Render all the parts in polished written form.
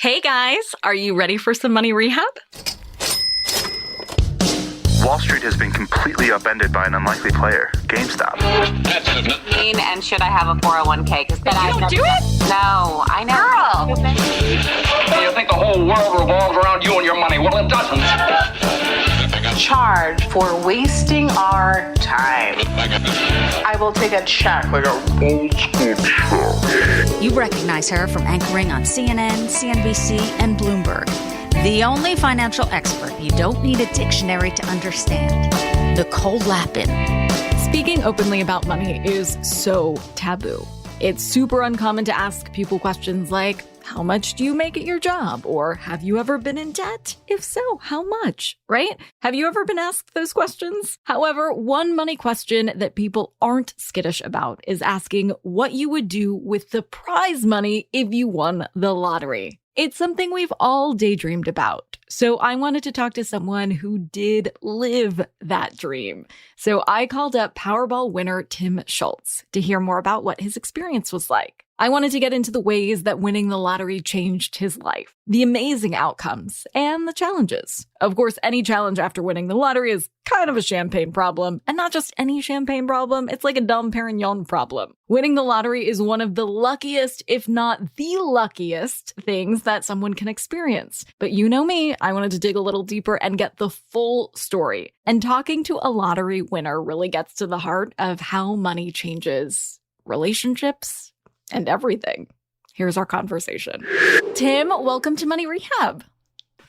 Hey guys, are you ready for some money rehab? Wall Street has been completely upended by an unlikely player, GameStop. And should I have a 401k? Because You don't do it? No, I know. Girl! You think the whole world revolves around you and your money? Well, it doesn't. Charge for wasting our time. I will take a check, like a old school check. You recognize her from anchoring on CNN, CNBC, and Bloomberg. The only financial expert you don't need a dictionary to understand. Nicole Lapin. Speaking openly about money is so taboo. It's super uncommon to ask people questions like, how much do you make at your job? Or have you ever been in debt? If so, how much? Right? Have you ever been asked those questions? However, one money question that people aren't skittish about is asking what you would do with the prize money if you won the lottery. It's something we've all daydreamed about. So I wanted to talk to someone who did live that dream. So I called up Powerball winner Tim Schultz to hear more about what his experience was like. I wanted to get into the ways that winning the lottery changed his life, the amazing outcomes, and the challenges. Of course, any challenge after winning the lottery is kind of a champagne problem, and not just any champagne problem, it's like a Dom Perignon problem. Winning the lottery is one of the luckiest, if not the luckiest, things that someone can experience. But you know me, I wanted to dig a little deeper and get the full story. And talking to a lottery winner really gets to the heart of how money changes relationships, and everything. Here's our conversation. Tim, welcome to Money Rehab.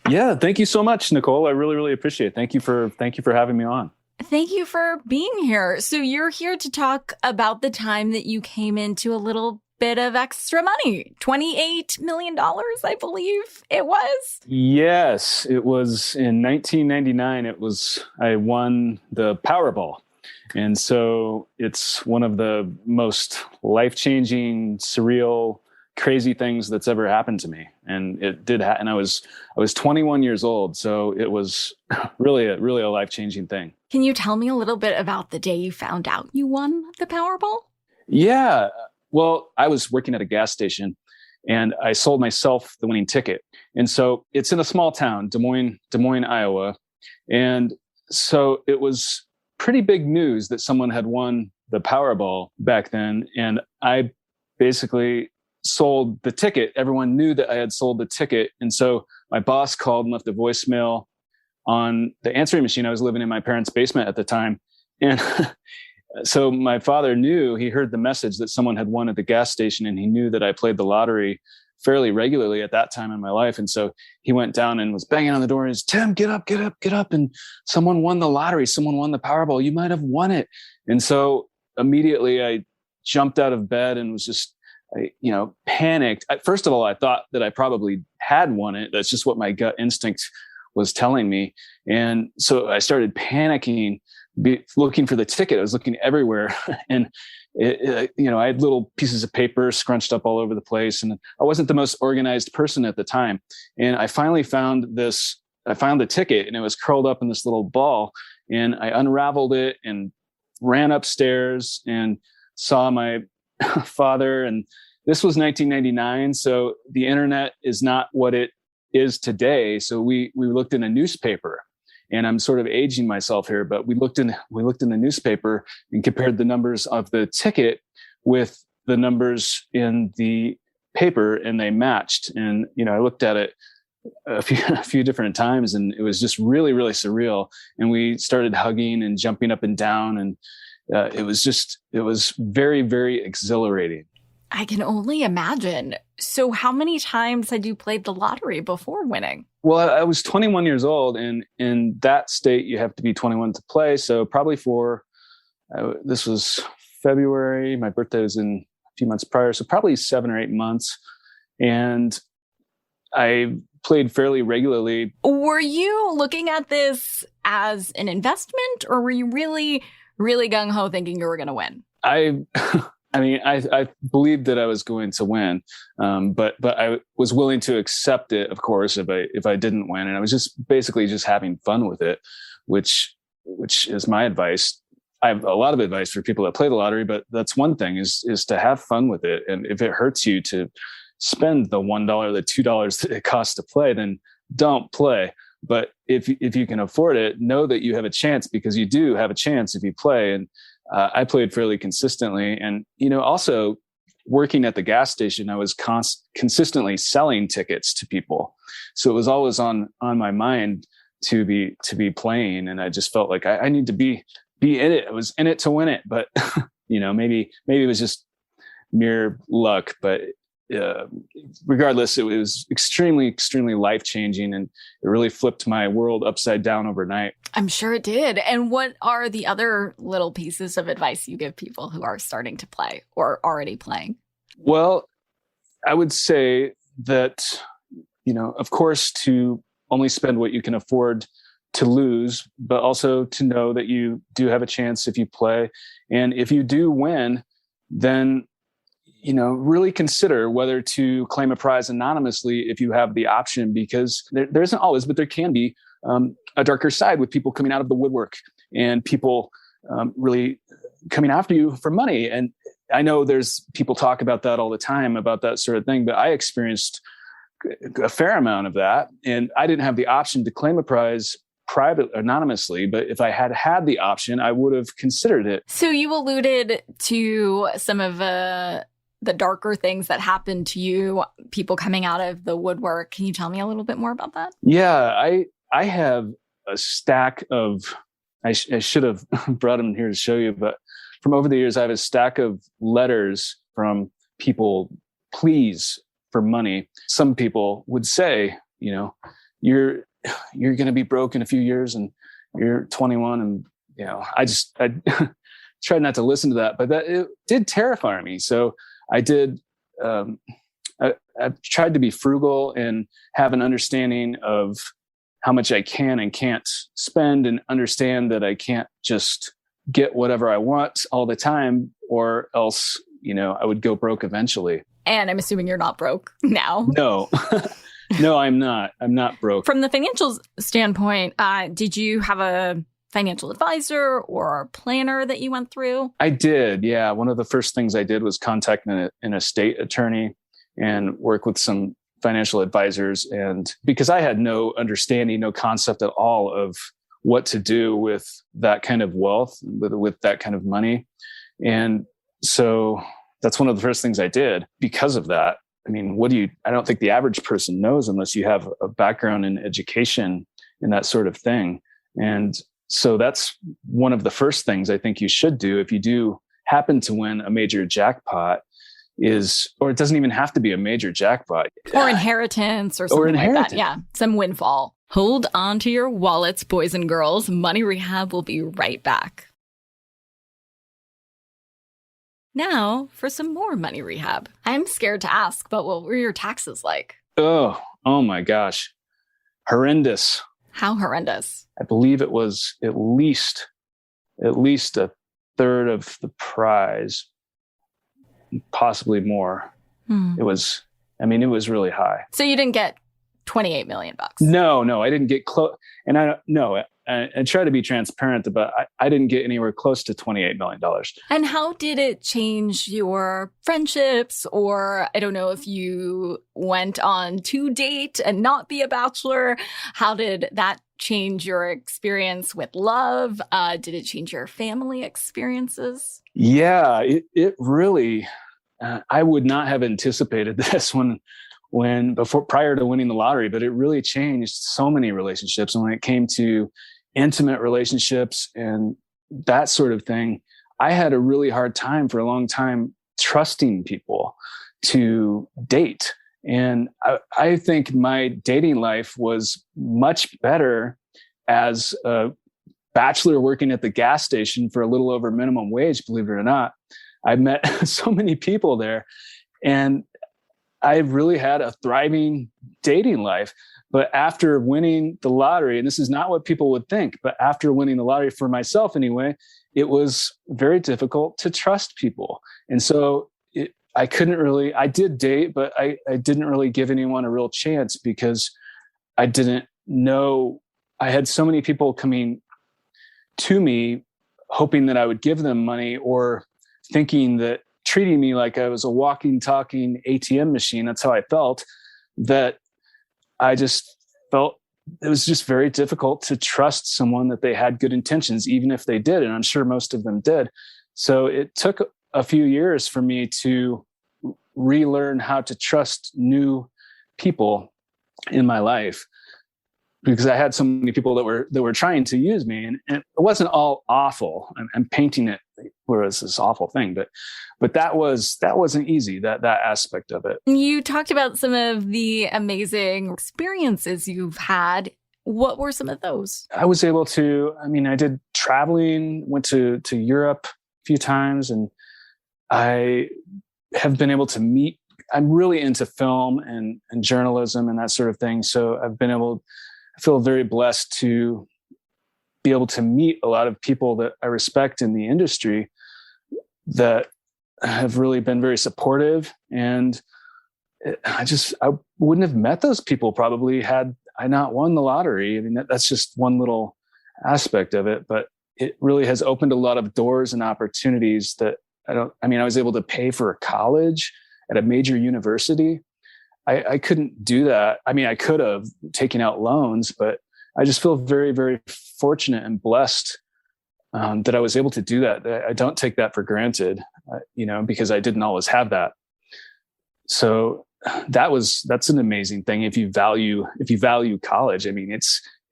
Yeah, thank you so much, Nicole. I really, really appreciate it. Thank you for having me on. Thank you for being here. So you're here to talk about the time that you came into a little bit of extra money, $28 million, I believe it was. Yes, it was in 1999. I won the Powerball. And so it's one of the most life-changing, surreal, crazy things that's ever happened to me. And it did happen. I was 21 years old. So it was really a life-changing thing. Can you tell me a little bit about the day you found out you won the Powerball? Yeah. Well, I was working at a gas station and I sold myself the winning ticket. And so it's in a small town, Des Moines, Iowa. And so it was pretty big news that someone had won the Powerball back then. And I basically sold the ticket. Everyone knew that I had sold the ticket. And so my boss called and left a voicemail on the answering machine. I was living in my parents' basement at the time. And so my father knew, he heard the message that someone had won at the gas station, and he knew that I played the lottery fairly regularly at that time in my life. And so he went down and was banging on the door and he's, Tim, get up. And someone won the lottery. Someone won the Powerball. You might have won it. And so immediately I jumped out of bed and was just, panicked. First of all, I thought that I probably had won it. That's just what my gut instinct was telling me. And so I started panicking, looking for the ticket. I was looking everywhere. And I had little pieces of paper scrunched up all over the place, and I wasn't the most organized person at the time. And I finally found the ticket, and it was curled up in this little ball, and I unraveled it and ran upstairs and saw my father. And this was 1999. So the internet is not what it is today. So we looked in a newspaper. And I'm sort of aging myself here, but we looked in the newspaper and compared the numbers of the ticket with the numbers in the paper, and they matched. And I looked at it a few different times, and it was just really, really surreal. And we started hugging and jumping up and down, and it was very, very exhilarating. I can only imagine. So how many times had you played the lottery before winning? Well, I was 21 years old, and in that state, you have to be 21 to play. So probably this was February. My birthday was in a few months prior. So probably 7 or 8 months. And I played fairly regularly. Were you looking at this as an investment, or were you really, really gung-ho thinking you were going to win? I believed that I was going to win, but I was willing to accept it, of course, if I didn't win. And I was just basically just having fun with it, which is my advice. I have a lot of advice for people that play the lottery, but that's one thing is to have fun with it. And if it hurts you to spend the $1, the $2 that it costs to play, then don't play. But if you can afford it, know that you have a chance, because you do have a chance if you play. And I played fairly consistently. And, also working at the gas station, I was consistently selling tickets to people. So it was always on my mind to be playing. And I just felt like I need to be in it. I was in it to win it. But, maybe it was just mere luck. But regardless, it was extremely, extremely life-changing, and it really flipped my world upside down overnight. I'm sure it did. And what are the other little pieces of advice you give people who are starting to play or already playing? Well, I would say that, of course, to only spend what you can afford to lose, but also to know that you do have a chance if you play. And if you do win, then really consider whether to claim a prize anonymously if you have the option, because there isn't always, but there can be a darker side with people coming out of the woodwork and people really coming after you for money. And I know there's people talk about that all the time, about that sort of thing, but I experienced a fair amount of that. And I didn't have the option to claim a prize anonymously, but if I had the option, I would have considered it. So you alluded to some of the darker things that happened to you, people coming out of the woodwork. Can you tell me a little bit more about that? Yeah, I have a stack of, I should have brought them here to show you, but from over the years, I have a stack of letters from people, pleas for money. Some people would say, you're going to be broke in a few years and you're 21. And, I tried not to listen to that, but it did terrify me. So I did, I tried to be frugal and have an understanding of how much I can and can't spend, and understand that I can't just get whatever I want all the time, or else, I would go broke eventually. And I'm assuming you're not broke now. No, no, I'm not. I'm not broke. From the financial standpoint, did you have a financial advisor or a planner that you went through? I did. Yeah. One of the first things I did was contact an estate attorney and work with some financial advisors. And because I had no understanding, no concept at all of what to do with that kind of wealth, with that kind of money. And so that's one of the first things I did because of that. I mean, I don't think the average person knows unless you have a background in education and that sort of thing. And so that's one of the first things I think you should do if you do happen to win a major jackpot or it doesn't even have to be a major jackpot. Or inheritance or something like that. Yeah, some windfall. Hold on to your wallets, boys and girls. Money Rehab will be right back. Now for some more Money Rehab. I'm scared to ask, but what were your taxes like? Oh my gosh. Horrendous. How horrendous? I believe it was at least a third of the prize, possibly more. It was really high. So you didn't get $28 million? No, I didn't get close. And I try to be transparent, but I didn't get anywhere close to $28 million. And how did it change your friendships? Or I don't know if you went on to date and not be a bachelor. How did that change your experience with love? Did it change your family experiences? Yeah, it really, I would not have anticipated this prior to winning the lottery, but it really changed so many relationships. And when it came to intimate relationships and that sort of thing, I had a really hard time for a long time trusting people to date. And I think my dating life was much better as a bachelor working at the gas station for a little over minimum wage, believe it or not. I met so many people there, and I really had a thriving dating life. But after winning the lottery, and this is not what people would think, but after winning the lottery for myself anyway, it was very difficult to trust people. And so I did date, but I didn't really give anyone a real chance because I didn't know. I had so many people coming to me hoping that I would give them money, or thinking that treating me like I was a walking, talking ATM machine. That's how I felt, that I just felt it was just very difficult to trust someone that they had good intentions, even if they did. And I'm sure most of them did. So it took a few years for me to relearn how to trust new people in my life, because I had so many people that were trying to use me, and it wasn't all awful. I'm painting it where it's this awful thing, but that wasn't easy, that aspect of it. You talked about some of the amazing experiences you've had. What were some of those? I was able to, I did traveling, went to Europe a few times, and I have been able to meet, I'm really into film and journalism and that sort of thing. So I feel very blessed to be able to meet a lot of people that I respect in the industry that have really been very supportive. And I wouldn't have met those people probably had I not won the lottery. That's just one little aspect of it, but it really has opened a lot of doors and opportunities that I was able to pay for a college at a major university. I couldn't do that. I could have taken out loans, but I just feel very, very fortunate and blessed that I was able to do that. I don't take that for granted, because I didn't always have that. So that's an amazing thing. If you value college,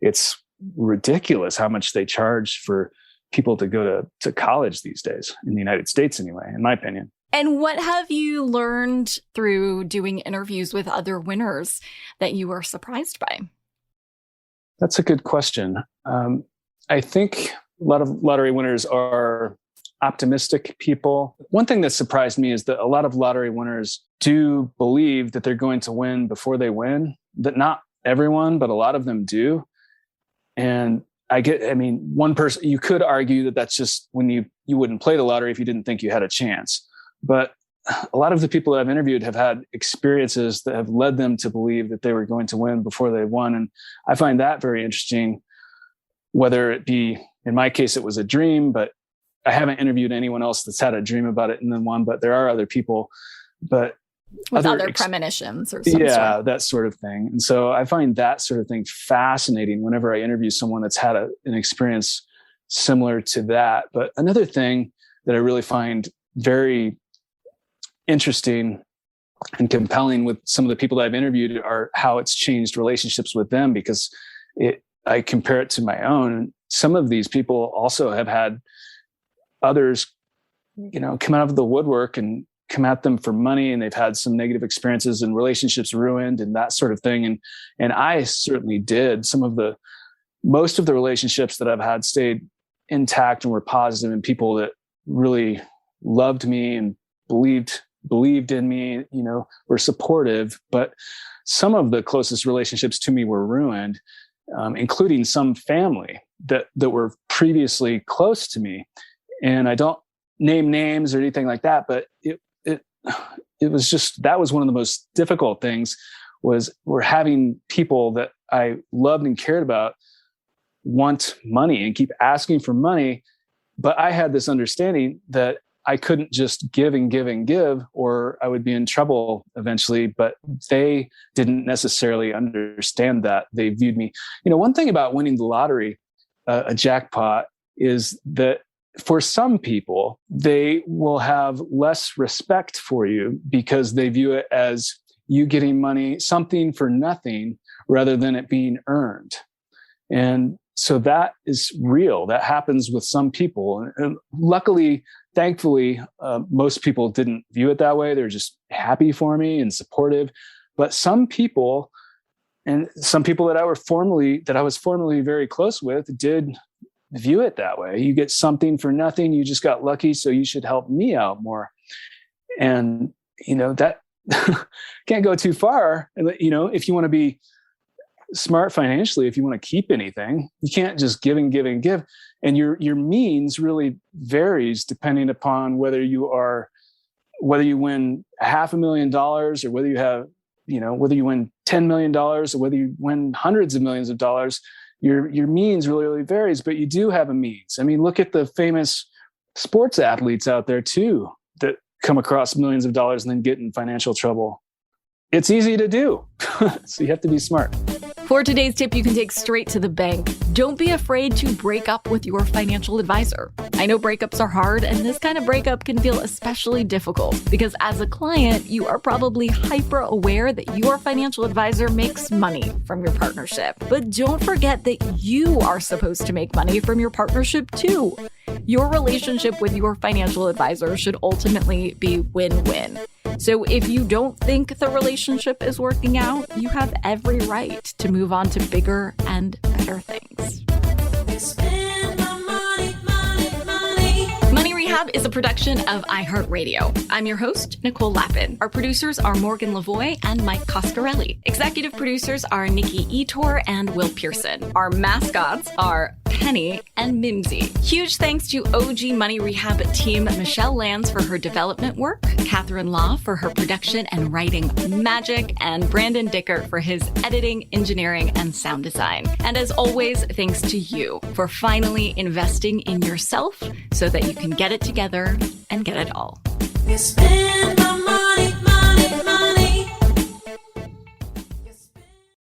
it's ridiculous how much they charge for people to go to college these days in the United States, anyway, in my opinion. And what have you learned through doing interviews with other winners that you were surprised by? That's a good question. I think a lot of lottery winners are optimistic people. One thing that surprised me is that a lot of lottery winners do believe that they're going to win before they win. That not everyone, but a lot of them do. And one person, you could argue that that's just when you wouldn't play the lottery if you didn't think you had a chance. But a lot of the people that I've interviewed have had experiences that have led them to believe that they were going to win before they won. And I find that very interesting, whether it be, in my case, it was a dream, but I haven't interviewed anyone else that's had a dream about it and then won, but there are other people, but with other premonitions or something. Yeah, that sort of thing. And so I find that sort of thing fascinating whenever I interview someone that's had an experience similar to that. But another thing that I really find very interesting and compelling with some of the people that I've interviewed are how it's changed relationships with them, because I compare it to my own. Some of these people also have had others, come out of the woodwork and come at them for money, and they've had some negative experiences and relationships ruined and that sort of thing. And I certainly did. Most of the relationships that I've had stayed intact and were positive, and people that really loved me and believed in me, were supportive. But some of the closest relationships to me were ruined, including some family that were previously close to me. And I don't name names or anything like that, but it was just, that was one of the most difficult things, we're having people that I loved and cared about want money and keep asking for money. But I had this understanding that I couldn't just give and give and give, or I would be in trouble eventually. But they didn't necessarily understand that. They viewed me, one thing about winning the lottery, a jackpot, is that for some people, they will have less respect for you because they view it as you getting money, something for nothing, rather than it being earned. And so that is real. That happens with some people. And luckily, thankfully, most people didn't view it that way. They're just happy for me and supportive. But some people, and some people that I was formerly very close with, did view it that way. You get something for nothing. You just got lucky, so you should help me out more. And that can't go too far. If you want to be smart financially, if you want to keep anything, you can't just give and give and give. And your means really varies depending upon whether you win $500,000 or whether you have, whether you win $10 million or whether you win hundreds of millions of dollars. Your means really, really varies, but you do have a means. Look at the famous sports athletes out there too, that come across millions of dollars and then get in financial trouble. It's easy to do. So you have to be smart. For today's tip, you can take straight to the bank. Don't be afraid to break up with your financial advisor. I know breakups are hard, and this kind of breakup can feel especially difficult because as a client, you are probably hyper aware that your financial advisor makes money from your partnership. But don't forget that you are supposed to make money from your partnership too. Your relationship with your financial advisor should ultimately be win-win. So if you don't think the relationship is working out, you have every right to move on to bigger and better things. Money Rehab is a production of iHeartRadio. I'm your host, Nicole Lappin. Our producers are Morgan Lavoie and Mike Coscarelli. Executive producers are Nikki Etor and Will Pearson. Our mascots are Penny and Mimsy. Huge thanks to OG Money Rehab team Michelle Lands for her development work, Catherine Law for her production and writing magic, and Brandon Dickert for his editing, engineering, and sound design. And as always, thanks to you for finally investing in yourself so that you can get it together and get it all.